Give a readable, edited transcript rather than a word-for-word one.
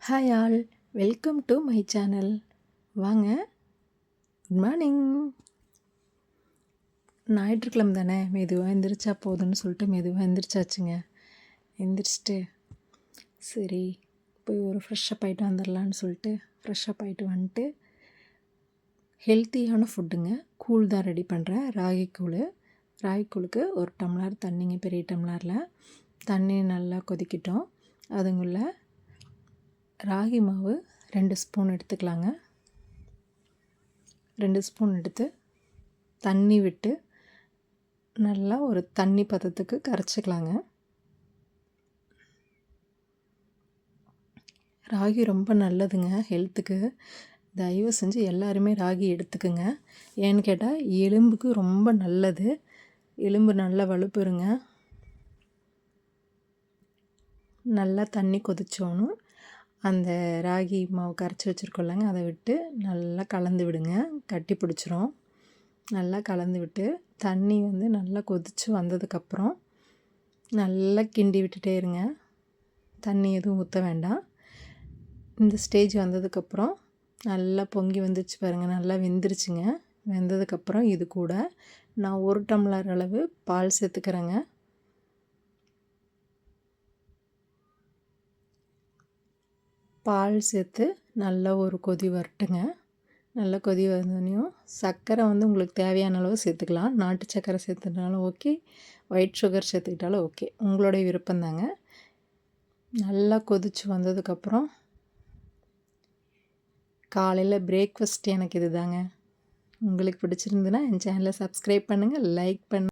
Hi all, welcome to my channel. வாங்க. Good morning. ஞாயிற்றுக்கிழமை தானே, மெதுவாக எந்திரிச்சா போதுன்னு சொல்லிட்டு மெதுவாக எந்திரிச்சாச்சுங்க. எந்திரிச்சிட்டு சரி போய் ஒரு ஃப்ரெஷ்ஷப் ஆகிட்டு வந்துடலான்னு சொல்லிட்டு ஃப்ரெஷ்ஷப் ஆகிட்டு வந்துட்டு ஹெல்த்தியான ஃபுட்டுங்க. கூழ் தான் ரெடி பண்ணுறேன். ராகிக்கூழுக்கு ஒரு டம்ளர் தண்ணிங்க, பெரிய டம்ளரில் தண்ணி நல்லா கொதிக்கிட்டோம். அதுங்குள்ள ராகி மாவு 2 ஸ்பூன் எடுத்துக்கலாங்க. 2 ஸ்பூன் எடுத்து தண்ணி விட்டு நல்லா ஒரு தண்ணி பதத்துக்கு கரைச்சிக்கலாங்க. ராகி ரொம்ப நல்லதுங்க ஹெல்த்துக்கு. தயவு செஞ்சு எல்லாருமே ராகி எடுத்துக்குங்க. ஏன்னு கேட்டால் எலும்புக்கு ரொம்ப நல்லது. எலும்பு நல்லா வலுப்பெறுங்க. நல்லா தண்ணி கொதிச்சோணும் அந்த ராகி மாவு கரைச்சி வச்சுருக்கோம்லங்க, அதை விட்டு நல்லா கலந்து விடுங்க. கட்டி பிடிச்சிரும். நல்லா கலந்து விட்டு தண்ணி நல்லா கொதித்து வந்ததுக்கப்புறம் நல்லா கிண்டி விட்டுட்டே இருங்க. தண்ணி எதுவும் ஊற்ற வேண்டாம். இந்த ஸ்டேஜ் வந்ததுக்கப்புறம் நல்லா பொங்கி வந்துருச்சு பாருங்கள், நல்லா வெந்துருச்சுங்க. வெந்ததுக்கப்புறம் இது கூட நான் 1 டம்ளர் அளவு பால் சேர்த்துக்கிறேங்க. பால் சேர்த்து நல்லா ஒரு கொதி வரட்டுங்க. நல்லா கொதி வந்தோடனையும் சர்க்கரை உங்களுக்கு தேவையான அளவு சேர்த்துக்கலாம். நாட்டு சர்க்கரை சேர்த்துனாலும் ஓகே, ஒயிட் சுகர் சேர்த்துக்கிட்டாலும் ஓகே, உங்களுடைய விருப்பந்தாங்க. நல்லா கொதித்து வந்ததுக்கப்புறம் காலையில் பிரேக்ஃபாஸ்ட் எனக்கு இது தாங்க. உங்களுக்கு பிடிச்சிருந்துன்னா என் சேனலை சப்ஸ்கிரைப் பண்ணுங்கள், லைக் பண்ணுங்கள்.